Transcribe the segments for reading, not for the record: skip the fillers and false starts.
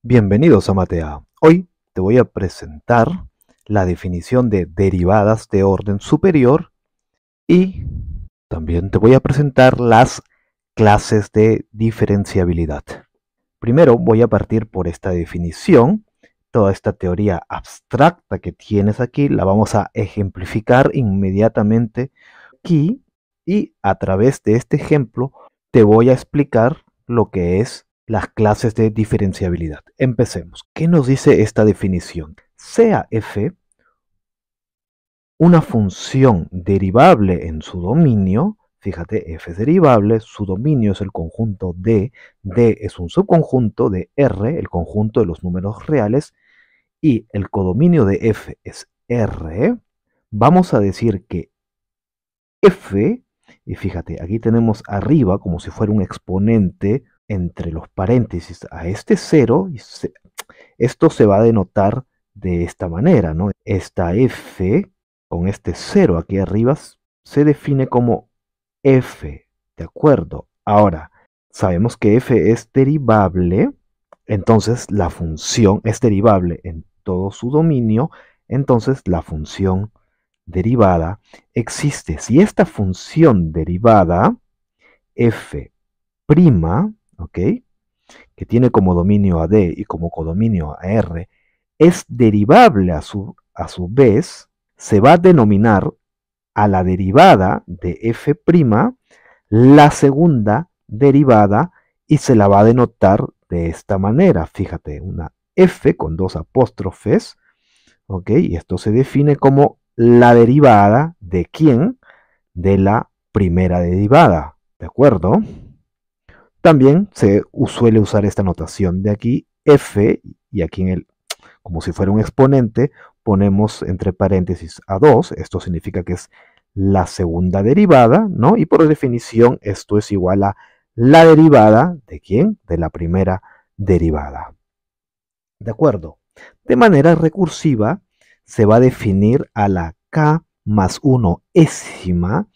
Bienvenidos a Matea. Hoy te voy a presentar la definición de derivadas de orden superior y también te voy a presentar las clases de diferenciabilidad. Primero voy a partir por esta definición. Toda esta teoría abstracta que tienes aquí la vamos a ejemplificar inmediatamente aquí y a través de este ejemplo te voy a explicar lo que es las clases de diferenciabilidad. Empecemos. ¿Qué nos dice esta definición? Sea f una función derivable en su dominio. Fíjate, f es derivable, su dominio es el conjunto D es un subconjunto de R, el conjunto de los números reales, y el codominio de f es R. Vamos a decir que f, y fíjate, aquí tenemos arriba como si fuera un exponente entre los paréntesis a este 0, esto se va a denotar de esta manera, ¿no? Esta f con este 0 aquí arriba se define como f, ¿de acuerdo? Ahora, sabemos que f es derivable, entonces la función es derivable en todo su dominio, entonces la función derivada existe. Si esta función derivada, f', ¿ok?, que tiene como dominio a D y como codominio a R, es derivable a su vez, se va a denominar a la derivada de f' la segunda derivada y se la va a denotar de esta manera. Fíjate, una f con dos apóstrofes, ¿ok? Y esto se define como la derivada de ¿quién? De la primera derivada, ¿de acuerdo? También se suele usar esta notación de aquí, f, y aquí como si fuera un exponente, ponemos entre paréntesis a 2, esto significa que es la segunda derivada, ¿no? Y por definición esto es igual a la derivada de ¿quién? De la primera derivada. ¿De acuerdo? De manera recursiva se va a definir a la k más 1ª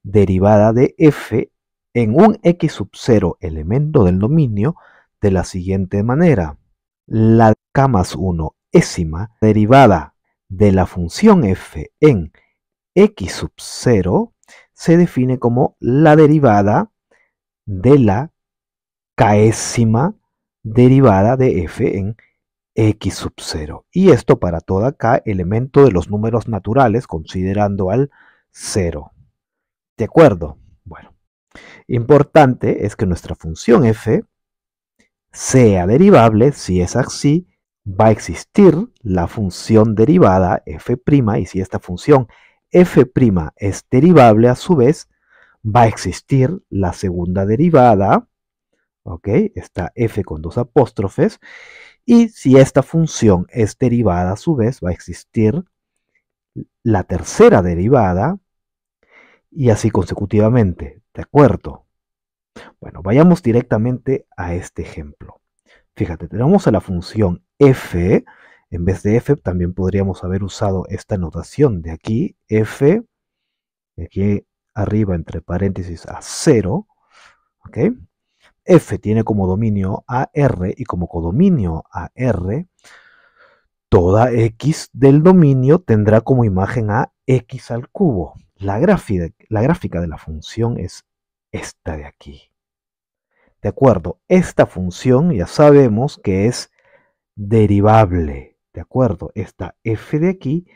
derivada de f en un x sub 0 elemento del dominio de la siguiente manera. La k más 1ª derivada de la función f en x sub 0 se define como la derivada de la késima derivada de f en x sub 0. Y esto para toda k elemento de los números naturales considerando al 0. ¿De acuerdo? Bueno, importante es que nuestra función f sea derivable. Si es así, va a existir la función derivada f', y si esta función f' es derivable a su vez, va a existir la segunda derivada, ¿ok? Está f con dos apóstrofes, y si esta función es derivada a su vez, va a existir la tercera derivada, y así consecutivamente, ¿de acuerdo? Bueno, vayamos directamente a este ejemplo. Fíjate, tenemos a la función f, en vez de f también podríamos haber usado esta notación de aquí, f, aquí arriba entre paréntesis a 0, ¿ok? F tiene como dominio a R y como codominio a R, toda x del dominio tendrá como imagen a x al cubo. La gráfica de la función es esta de aquí. De acuerdo, esta función ya sabemos que es derivable. De acuerdo, esta f de aquí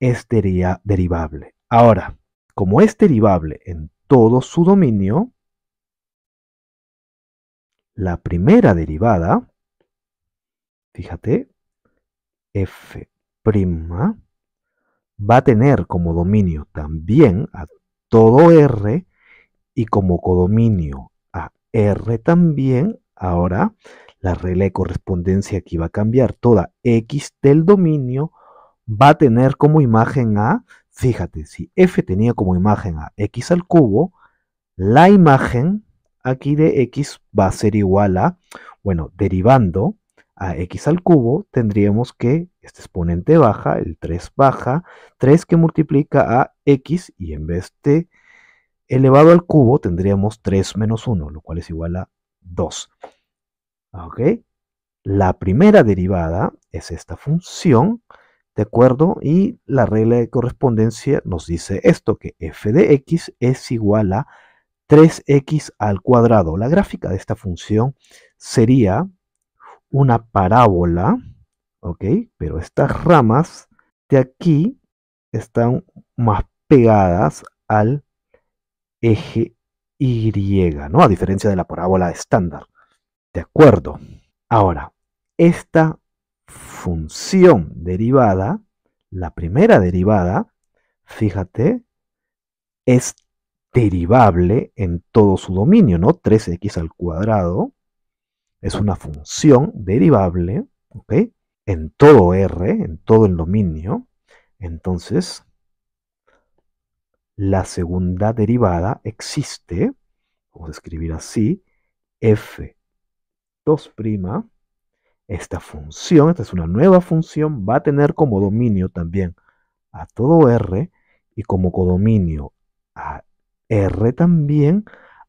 es derivable. Ahora, como es derivable en todo su dominio, la primera derivada, fíjate, f' va a tener como dominio también a todo R y como codominio a R también. Ahora, la regla de correspondencia aquí va a cambiar. Toda X del dominio va a tener como imagen a, fíjate, si F tenía como imagen a X al cubo, la imagen aquí de X va a ser igual a, bueno, derivando a X al cubo, tendríamos que este exponente baja, el 3 baja, 3 que multiplica a X, y en vez de elevado al cubo tendríamos 3 menos 1, lo cual es igual a 2. ¿Ok? La primera derivada es esta función, ¿de acuerdo? Y la regla de correspondencia nos dice esto, que f de x es igual a 3x al cuadrado. La gráfica de esta función sería una parábola, ¿ok? Pero estas ramas de aquí están más pegadas al eje Y, ¿no? A diferencia de la parábola estándar. De acuerdo. Ahora, esta función derivada, la primera derivada, fíjate, es derivable en todo su dominio, ¿no? 3x al cuadrado es una función derivable, ¿ok? En todo R, en todo el dominio. Entonces, la segunda derivada existe, vamos a escribir así, f2', esta función, esta es una nueva función, va a tener como dominio también a todo R y como codominio a R también.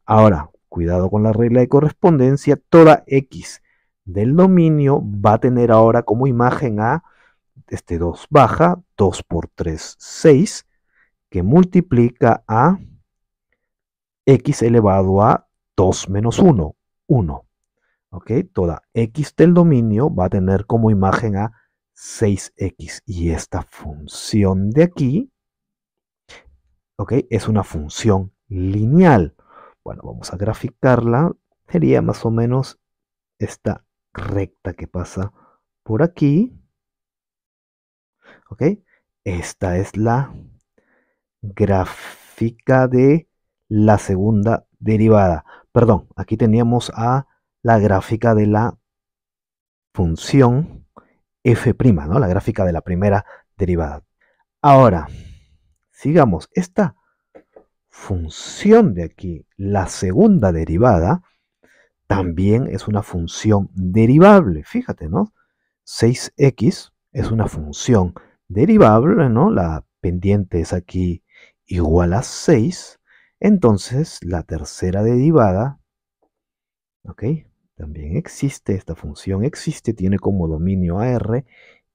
Ahora, cuidado con la regla de correspondencia, toda X del dominio va a tener ahora como imagen a 2 baja, 2 por 3, 6, que multiplica a X elevado a 2 menos 1, 1. ¿Ok? Toda X del dominio va a tener como imagen a 6X. Y esta función de aquí, ¿ok? Es una función lineal. Bueno, vamos a graficarla. Sería más o menos esta recta que pasa por aquí. ¿Ok? Esta es la gráfica de la segunda derivada. Perdón, aquí teníamos a la gráfica de la función f', ¿no? La gráfica de la primera derivada. Ahora, sigamos. Esta función de aquí, la segunda derivada, también es una función derivable. Fíjate, ¿no? 6x es una función derivable, ¿no? La pendiente es aquí igual a 6. Entonces, la tercera derivada, ¿ok? También existe, esta función existe, tiene como dominio a R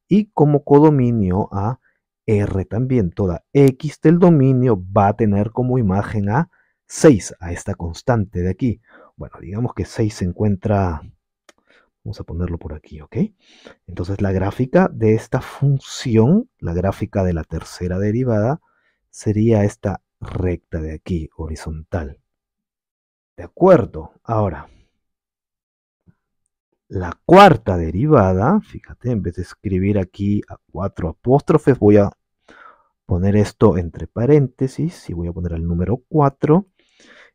y como codominio a R también. Toda X del dominio va a tener como imagen a 6, a esta constante de aquí. Bueno, digamos que 6 se encuentra, vamos a ponerlo por aquí, ¿ok? Entonces la gráfica de esta función, la gráfica de la tercera derivada, sería esta recta de aquí, horizontal. ¿De acuerdo? Ahora, la cuarta derivada, fíjate, en vez de escribir aquí a 4 apóstrofes, voy a poner esto entre paréntesis y voy a poner el número 4.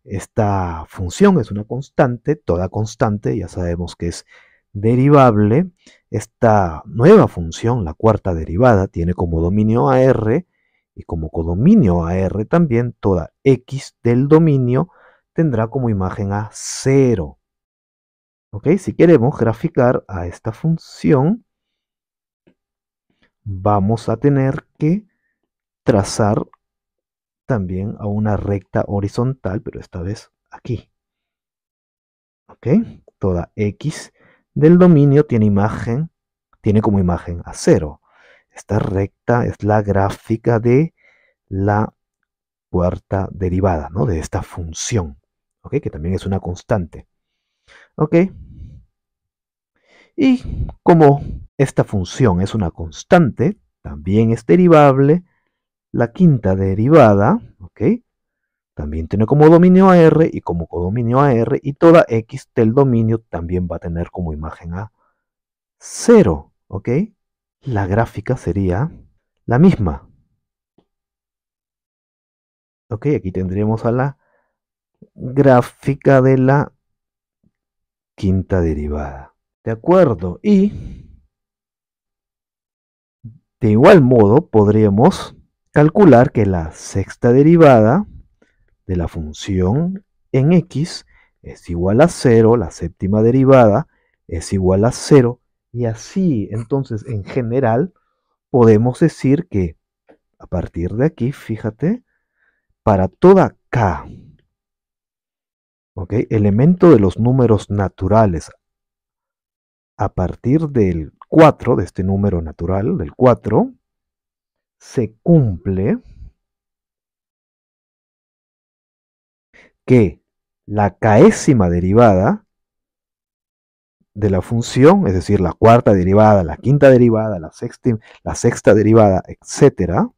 Esta función es una constante, toda constante, ya sabemos que es derivable. Esta nueva función, la cuarta derivada, tiene como dominio a R y como codominio a R también, toda X del dominio tendrá como imagen a 0. ¿Ok? Si queremos graficar a esta función, vamos a tener que trazar también a una recta horizontal, pero esta vez aquí. ¿Ok? Toda X del dominio tiene como imagen a 0. Esta recta es la gráfica de la cuarta derivada, ¿no? De esta función, ¿ok? Que también es una constante. ¿Ok? Y como esta función es una constante, también es derivable, la quinta derivada, ¿ok? También tiene como dominio a R y como codominio a R, y toda X del dominio también va a tener como imagen a 0, ¿ok? La gráfica sería la misma, ¿ok? Aquí tendríamos a la gráfica de la quinta derivada, ¿de acuerdo? Y de igual modo podríamos calcular que la sexta derivada de la función en x es igual a 0, la séptima derivada es igual a 0, y así, entonces, en general, podemos decir que a partir de aquí, fíjate, para toda k, ¿ok? Elemento de los números naturales a partir del 4, de este número natural, del 4, se cumple que la késima derivada de la función, es decir, la cuarta derivada, la quinta derivada, la sexta derivada, etcétera,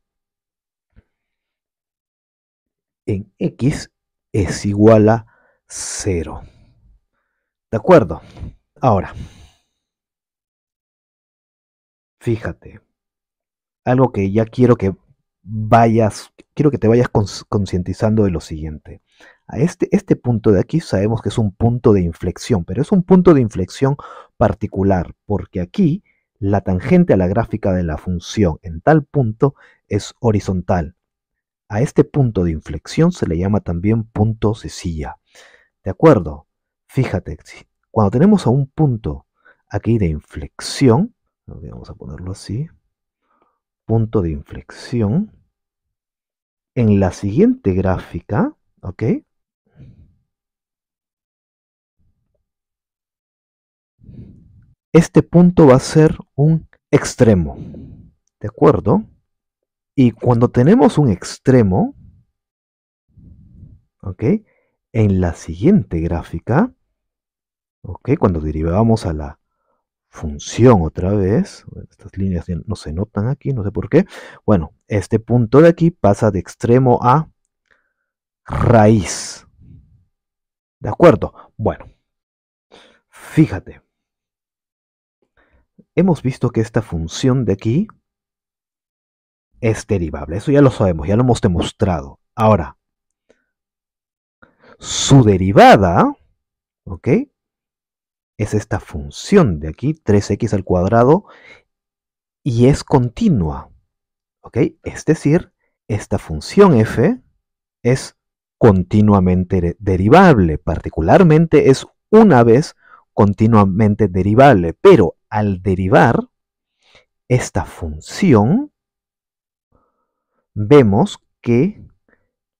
en x es igual a 0. ¿De acuerdo? Ahora, fíjate, algo que ya quiero que te vayas concientizando de lo siguiente. A este punto de aquí sabemos que es un punto de inflexión, pero es un punto de inflexión particular, porque aquí la tangente a la gráfica de la función en tal punto es horizontal. A este punto de inflexión se le llama también punto cecilla. ¿De acuerdo? Fíjate, cuando tenemos a un punto aquí de inflexión, vamos a ponerlo así, punto de inflexión, en la siguiente gráfica, ¿ok? Este punto va a ser un extremo, ¿de acuerdo? Y cuando tenemos un extremo, ¿ok? En la siguiente gráfica, ¿ok? Cuando derivamos a la función otra vez, estas líneas no se notan aquí, no sé por qué. Bueno, este punto de aquí pasa de extremo a raíz. ¿De acuerdo? Bueno, fíjate. Hemos visto que esta función de aquí es derivable. Eso ya lo sabemos, ya lo hemos demostrado. Ahora, su derivada, ¿ok? Es esta función de aquí, 3x al cuadrado, y es continua, ¿ok? Es decir, esta función f es continuamente derivable, particularmente es una vez continuamente derivable, pero al derivar esta función, vemos que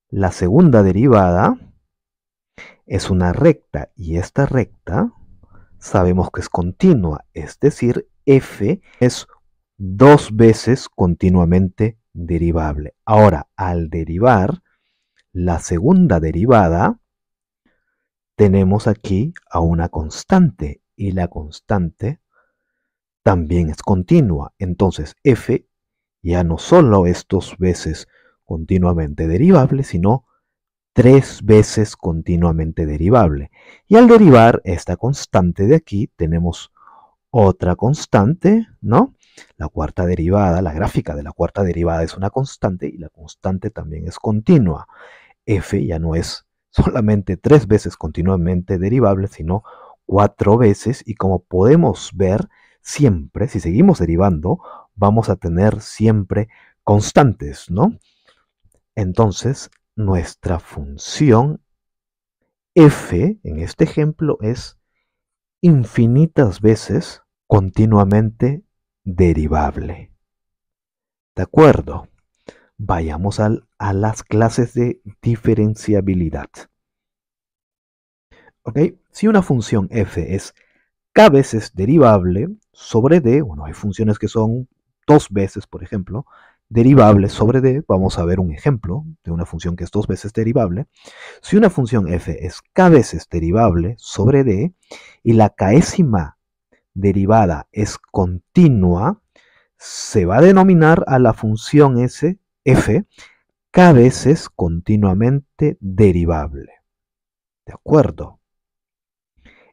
la segunda derivada es una recta y esta recta sabemos que es continua, es decir, f es dos veces continuamente derivable. Ahora, al derivar la segunda derivada, tenemos aquí a una constante y la constante también es continua. Entonces, f ya no solo es dos veces continuamente derivable, sino tres veces continuamente derivable. Y al derivar esta constante de aquí, tenemos otra constante, ¿no? La cuarta derivada, la gráfica de la cuarta derivada es una constante y la constante también es continua. F ya no es solamente tres veces continuamente derivable, sino cuatro veces, y como podemos ver, siempre, si seguimos derivando, vamos a tener siempre constantes, ¿no? Entonces, nuestra función f, en este ejemplo, es infinitas veces continuamente derivable. ¿De acuerdo? Vayamos a las clases de diferenciabilidad. ¿Ok? Si una función f es k veces derivable sobre d, bueno, hay funciones que son dos veces, por ejemplo, derivable sobre d, vamos a ver un ejemplo de una función que es dos veces derivable. Si una función f es k veces derivable sobre d y la késima derivada es continua, se va a denominar a la función f k veces continuamente derivable. ¿De acuerdo?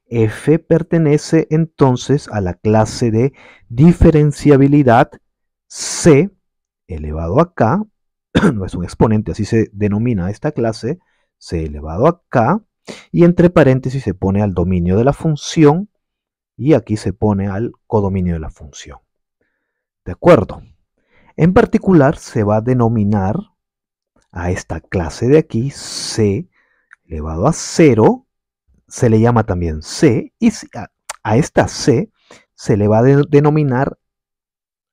F pertenece entonces a la clase de diferenciabilidad C elevado a K, no es un exponente, así se denomina esta clase, C elevado a K, y entre paréntesis se pone al dominio de la función, y aquí se pone al codominio de la función. ¿De acuerdo? En particular se va a denominar a esta clase de aquí C elevado a 0, se le llama también C, y a esta C se le va a denominar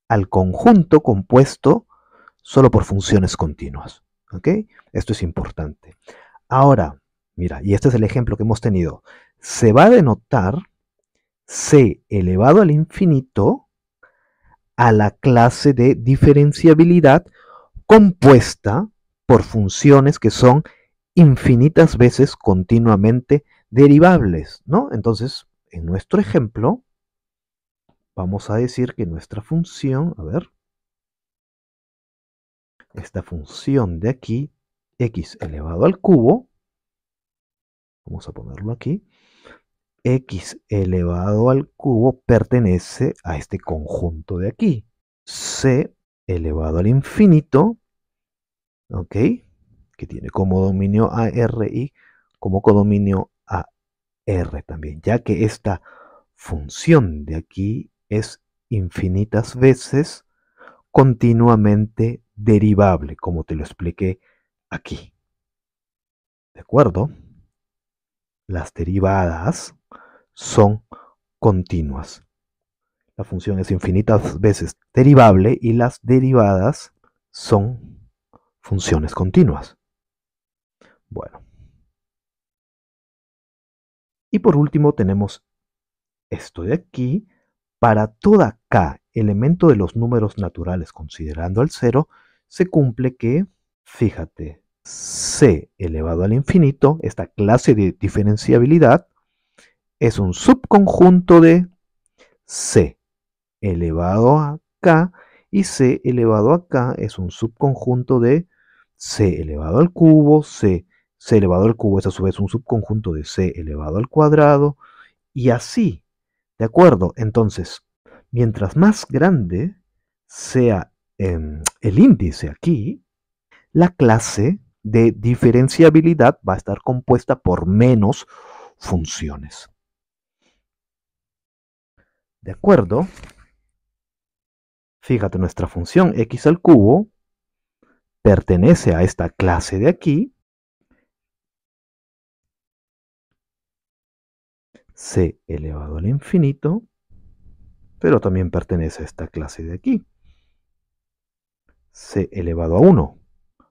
al conjunto compuesto solo por funciones continuas. ¿Ok? Esto es importante. Ahora, mira, y este es el ejemplo que hemos tenido. Se va a denotar c elevado al infinito a la clase de diferenciabilidad compuesta por funciones que son infinitas veces continuamente derivables, ¿no? Entonces, en nuestro ejemplo, vamos a decir que nuestra función, a ver, esta función de aquí, x elevado al cubo, vamos a ponerlo aquí, x elevado al cubo pertenece a este conjunto de aquí, c elevado al infinito, ¿ok? Que tiene como dominio a r y como codominio a r también, ya que esta función de aquí es infinitas veces continuamente derivable, como te lo expliqué aquí. ¿De acuerdo? Las derivadas son continuas. La función es infinitas veces derivable y las derivadas son funciones continuas. Bueno. Y por último tenemos esto de aquí. Para toda k elemento de los números naturales considerando al cero, se cumple que, fíjate, c elevado al infinito, esta clase de diferenciabilidad, es un subconjunto de c elevado a k y c elevado a k es un subconjunto de c elevado al cubo, c elevado al cubo es a su vez un subconjunto de c elevado al cuadrado y así, ¿de acuerdo? Entonces, mientras más grande sea el índice aquí, la clase de diferenciabilidad va a estar compuesta por menos funciones. ¿De acuerdo? Fíjate, nuestra función x al cubo pertenece a esta clase de aquí, c elevado al infinito, pero también pertenece a esta clase de aquí, c elevado a 1.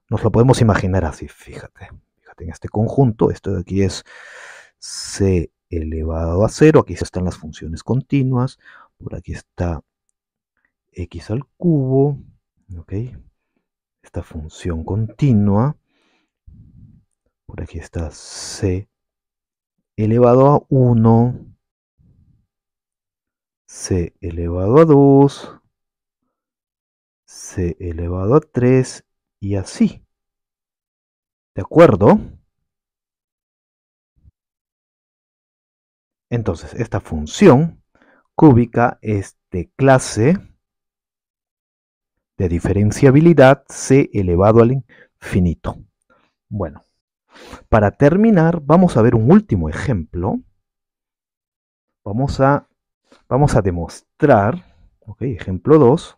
Nos lo podemos imaginar así, fíjate. Fíjate en este conjunto, esto de aquí es c elevado a 0, aquí están las funciones continuas, por aquí está x al cubo, ¿ok? Esta función continua, por aquí está c elevado a 1, c elevado a 2, c elevado a 3 y así. ¿De acuerdo? Entonces, esta función cúbica es de clase de diferenciabilidad c elevado al infinito. Bueno, para terminar, vamos a ver un último ejemplo. Vamos a demostrar, ok, ejemplo 2.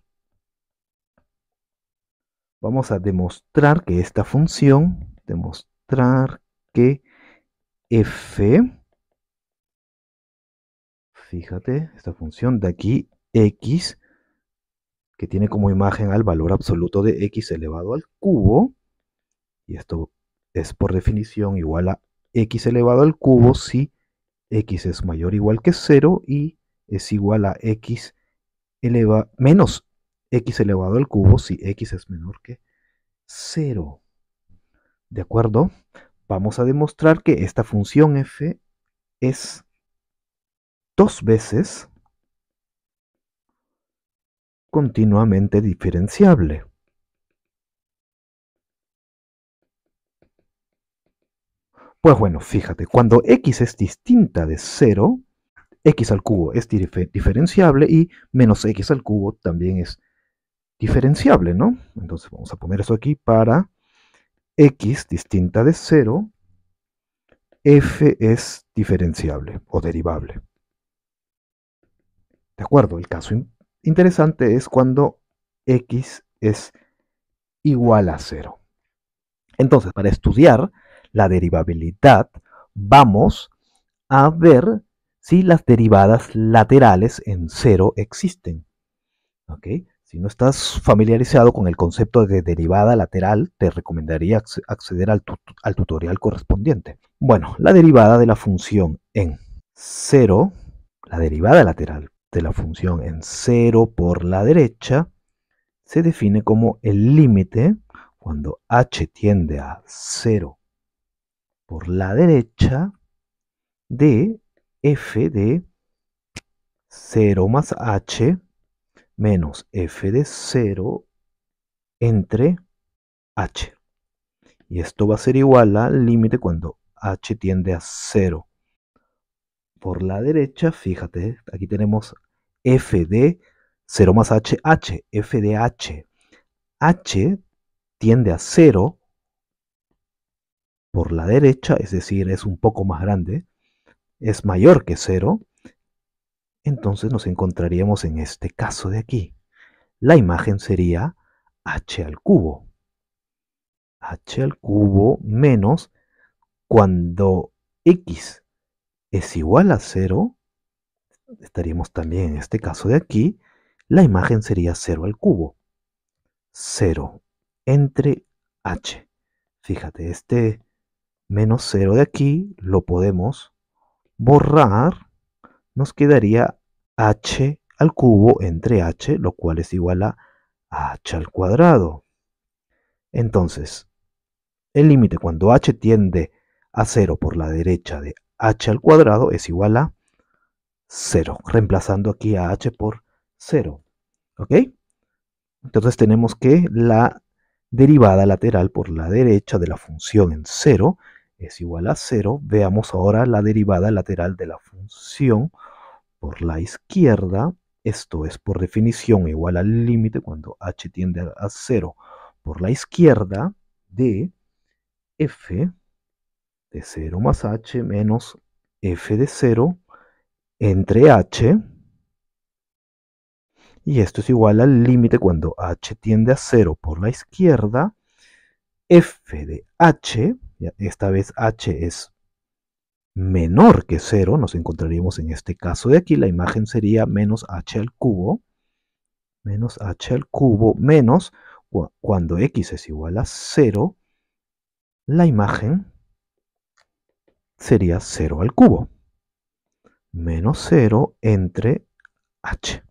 Vamos a demostrar que esta función, demostrar que f, fíjate, esta función de aquí, x, que tiene como imagen al valor absoluto de x elevado al cubo, y esto es por definición igual a x elevado al cubo si x es mayor o igual que 0 y es igual a x menos x elevado al cubo si x es menor que 0. ¿De acuerdo? Vamos a demostrar que esta función f es 2 veces continuamente diferenciable. Pues bueno, fíjate, cuando x es distinta de 0, x al cubo es diferenciable y menos x al cubo también es diferenciable, ¿no? Entonces vamos a poner eso aquí para x distinta de 0, f es diferenciable o derivable. ¿De acuerdo? El caso interesante es cuando x es igual a 0. Entonces, para estudiar la derivabilidad, vamos a ver si las derivadas laterales en 0 existen. ¿Ok? Si no estás familiarizado con el concepto de derivada lateral, te recomendaría acceder al tutorial correspondiente. Bueno, la derivada de la función en 0, La derivada lateral de la función en 0 por la derecha se define como el límite cuando h tiende a 0 por la derecha de f de 0 más h menos f de 0 entre h. Y esto va a ser igual al límite cuando h tiende a 0 por la derecha. Fíjate, aquí tenemos f de 0 más h, f de h. H tiende a 0 por la derecha, es decir, es un poco más grande, es mayor que 0. Entonces nos encontraríamos en este caso de aquí. La imagen sería h al cubo. H al cubo menos, cuando x es igual a 0, estaríamos también en este caso de aquí, la imagen sería 0 al cubo. 0 entre h. Fíjate, este menos 0 de aquí lo podemos borrar. Nos quedaría h al cubo entre h, lo cual es igual a h al cuadrado. Entonces, el límite cuando h tiende a 0 por la derecha de h al cuadrado es igual a 0, reemplazando aquí a h por 0. ¿Ok? Entonces tenemos que la derivada lateral por la derecha de la función en 0 es igual a 0. Veamos ahora la derivada lateral de la función por la izquierda. Esto es por definición igual al límite cuando h tiende a 0 por la izquierda de f de 0 más h menos f de 0 entre h. Y esto es igual al límite cuando h tiende a 0 por la izquierda. F de h, esta vez h es menor que 0, nos encontraríamos en este caso de aquí, la imagen sería menos h al cubo, menos h al cubo, menos, cuando x es igual a 0, la imagen sería 0 al cubo, menos 0 entre h.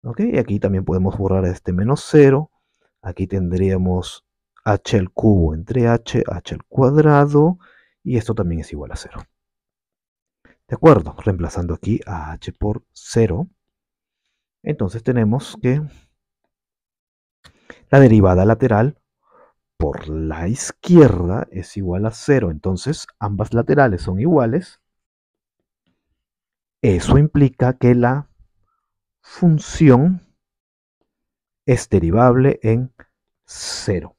¿Ok? Y aquí también podemos borrar este menos 0, aquí tendríamos h al cubo entre h, h al cuadrado, y esto también es igual a 0. ¿De acuerdo? Reemplazando aquí a h por 0. Entonces tenemos que la derivada lateral por la izquierda es igual a 0. Entonces ambas laterales son iguales. Eso implica que la función es derivable en 0.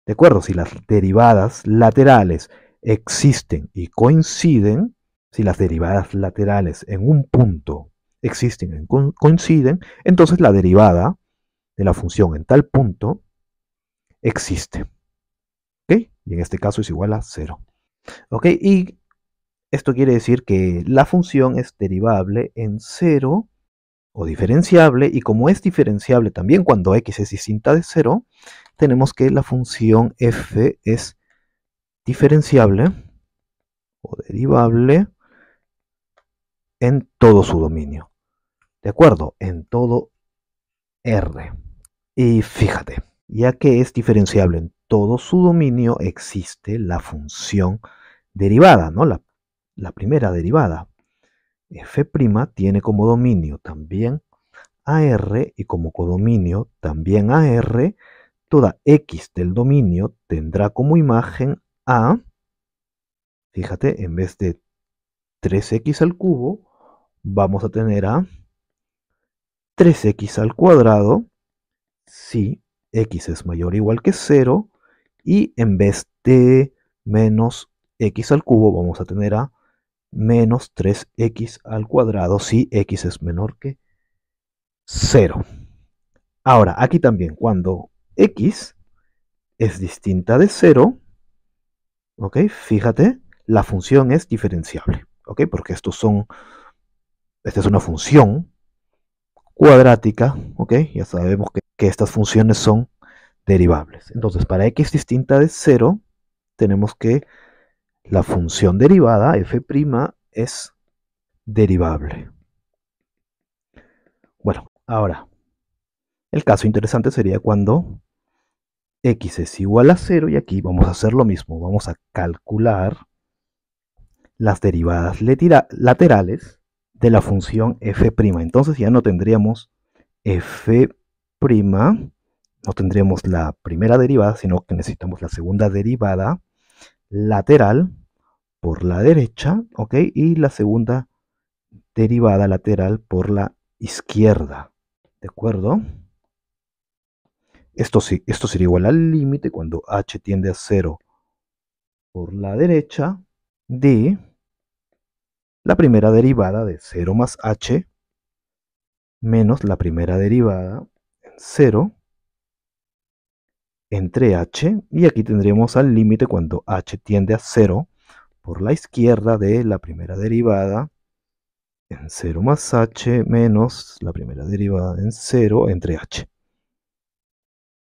¿De acuerdo? Si las derivadas laterales existen y coinciden, si las derivadas laterales en un punto existen y coinciden, entonces la derivada de la función en tal punto existe. ¿Ok? Y en este caso es igual a 0. ¿Ok? Y esto quiere decir que la función es derivable en 0 o diferenciable, y como es diferenciable también cuando x es distinta de 0, tenemos que la función f es diferenciable o derivable en todo su dominio. ¿De acuerdo? En todo R. Y fíjate, ya que es diferenciable en todo su dominio, existe la función derivada, ¿no? La primera derivada. F' tiene como dominio también AR y como codominio también AR. Toda X del dominio tendrá como imagen A. Fíjate, en vez de 3x al cubo, vamos a tener a 3x al cuadrado si x es mayor o igual que 0, y en vez de menos x al cubo vamos a tener a menos 3x al cuadrado si x es menor que 0. Ahora, aquí también, cuando x es distinta de 0, ¿ok? Fíjate, la función es diferenciable, ¿ok? Porque esta es una función cuadrática, ¿ok? Ya sabemos que estas funciones son derivables. Entonces, para x distinta de 0, tenemos que la función derivada, f' es derivable. Bueno, ahora, el caso interesante sería cuando x es igual a 0 y aquí vamos a hacer lo mismo. Vamos a calcular las derivadas laterales de la función f'. Entonces ya no tendríamos f', no tendríamos la primera derivada, sino que necesitamos la segunda derivada lateral por la derecha, ¿ok? Y la segunda derivada lateral por la izquierda, ¿de acuerdo? Esto sería igual al límite cuando h tiende a 0 por la derecha de la primera derivada de 0 más h menos la primera derivada en 0 entre h, y aquí tendríamos al límite cuando h tiende a 0 por la izquierda de la primera derivada en 0 más h menos la primera derivada en 0 entre h.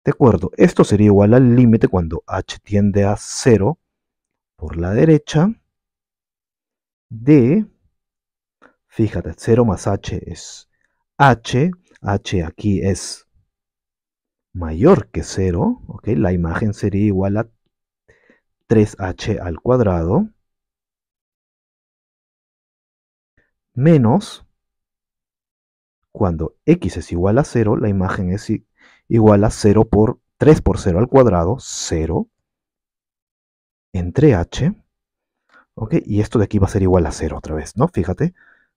De acuerdo, esto sería igual al límite cuando h tiende a 0 por la derecha de, fíjate, 0 más h es h aquí es mayor que 0, ¿ok? La imagen sería igual a 3h al cuadrado menos, cuando x es igual a 0, la imagen es igual a 0 por 3 por 0 al cuadrado, 0, entre h, ¿ok? Y esto de aquí va a ser igual a 0 otra vez, ¿no? Fíjate,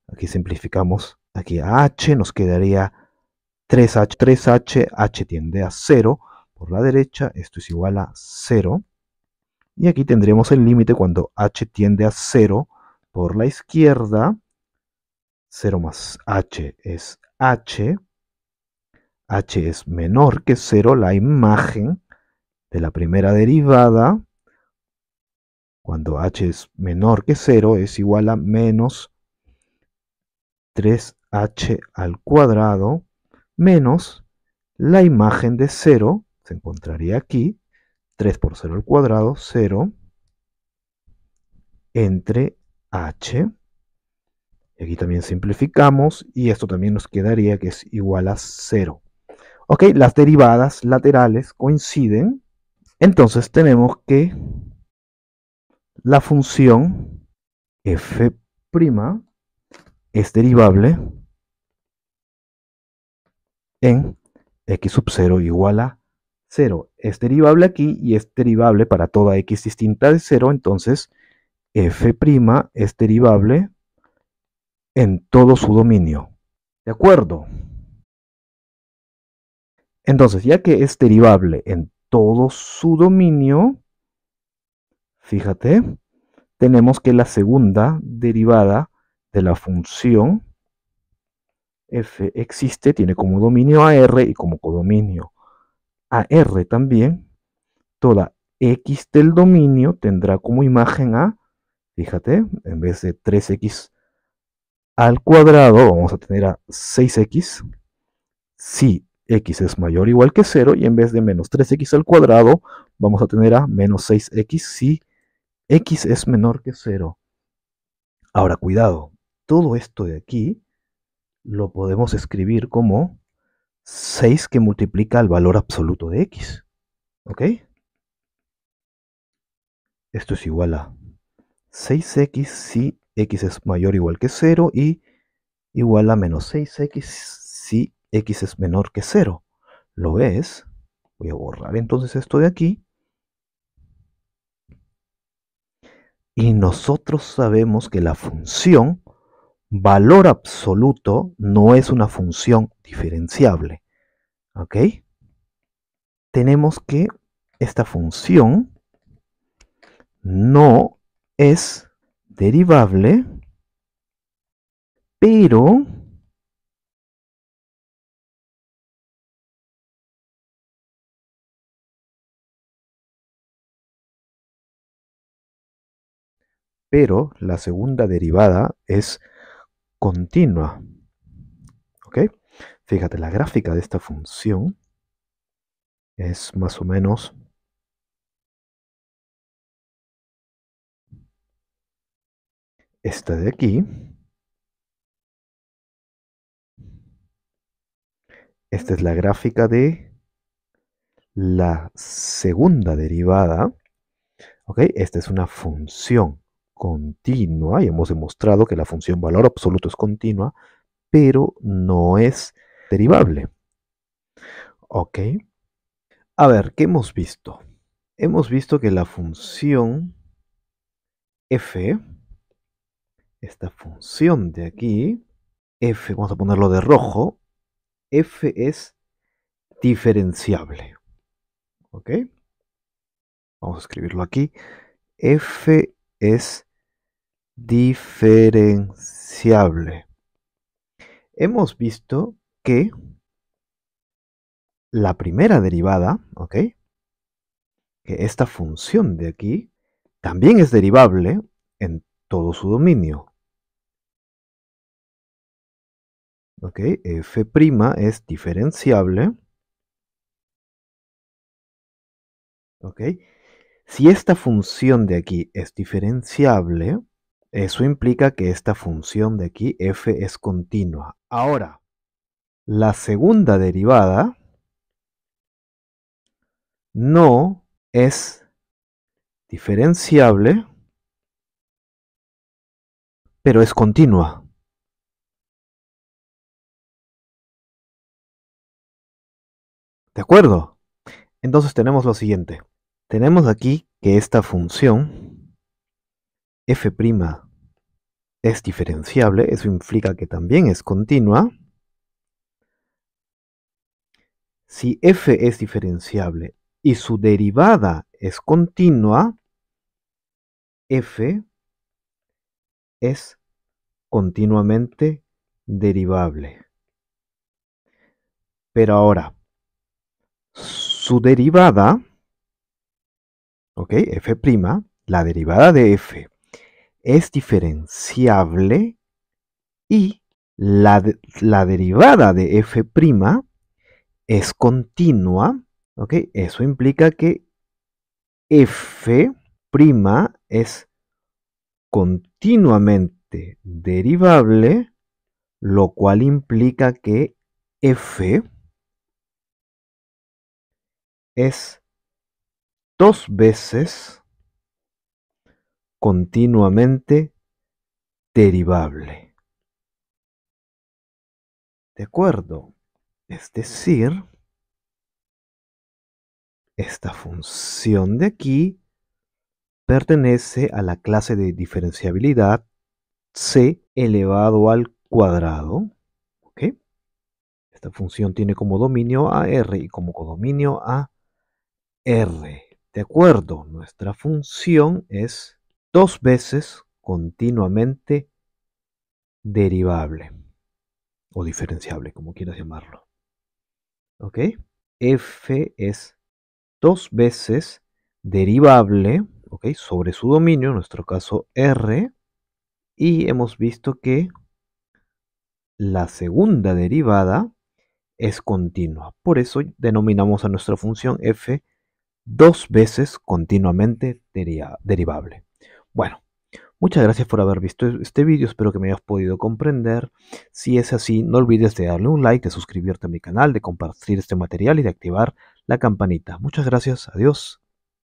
aquí simplificamos, aquí a h nos quedaría 3h, h tiende a 0 por la derecha, esto es igual a 0, y aquí tendremos el límite cuando h tiende a 0 por la izquierda, 0 más h es h es menor que 0, la imagen de la primera derivada, cuando h es menor que 0, es igual a menos 3h al cuadrado menos la imagen de 0, se encontraría aquí, 3 por 0 al cuadrado, 0, entre h. Y aquí también simplificamos y esto también nos quedaría que es igual a 0. Ok, las derivadas laterales coinciden. Entonces tenemos que la función f' es derivable en x sub 0 igual a 0. Es derivable aquí y es derivable para toda x distinta de 0. Entonces f' es derivable en todo su dominio. ¿De acuerdo? Entonces, ya que es derivable en todo su dominio, fíjate, tenemos que la segunda derivada de la función f existe, tiene como dominio a r y como codominio a r también. Toda x del dominio tendrá como imagen a, fíjate, en vez de 3x al cuadrado, vamos a tener a 6x. Si x es mayor o igual que 0, y en vez de menos 3x al cuadrado, vamos a tener a menos 6x si x es menor que 0. Ahora, cuidado, todo esto de aquí lo podemos escribir como 6 que multiplica el valor absoluto de x. ¿Ok? Esto es igual a 6x si x es mayor o igual que 0 y igual a menos 6x si x es menor que 0. ¿Lo ves? Voy a borrar entonces esto de aquí. Y nosotros sabemos que la función valor absoluto no es una función diferenciable. ¿Ok? Tenemos que esta función no es derivable, pero la segunda derivada es continua. ¿Ok? Fíjate, la gráfica de esta función es más o menos esta de aquí. Esta es la gráfica de la segunda derivada. ¿Ok? Esta es una función continua y hemos demostrado que la función valor absoluto es continua, pero no es derivable. ¿Ok? A ver, ¿qué hemos visto? Hemos visto que la función f, esta función de aquí, f, vamos a ponerlo de rojo, f es diferenciable. ¿Ok? Vamos a escribirlo aquí. F es diferenciable. Hemos visto que la primera derivada, ¿ok? Que esta función de aquí también es derivable en todo su dominio. ¿Ok? F' es diferenciable. ¿Ok? Si esta función de aquí es diferenciable, eso implica que esta función de aquí, f, es continua. Ahora, la segunda derivada no es diferenciable, pero es continua. ¿De acuerdo? Entonces tenemos lo siguiente. Tenemos aquí que esta función f' es diferenciable, eso implica que también es continua. Si f es diferenciable y su derivada es continua, f es continuamente derivable. Pero ahora, su derivada, ¿ok? F', la derivada de f es diferenciable y la derivada de f' es continua, ¿ok? Eso implica que f' es continuamente derivable, lo cual implica que f es dos veces continuamente derivable. ¿De acuerdo? Es decir, esta función de aquí pertenece a la clase de diferenciabilidad c elevado al cuadrado. ¿Ok? Esta función tiene como dominio a r y como codominio a r. ¿De acuerdo? Nuestra función es dos veces continuamente derivable o diferenciable, como quieras llamarlo. ¿Ok? F es dos veces derivable, ¿ok? Sobre su dominio, en nuestro caso R, y hemos visto que la segunda derivada es continua. Por eso denominamos a nuestra función f dos veces continuamente derivable. Bueno, muchas gracias por haber visto este vídeo, espero que me hayas podido comprender. Si es así, no olvides de darle un like, de suscribirte a mi canal, de compartir este material y de activar la campanita. Muchas gracias, adiós.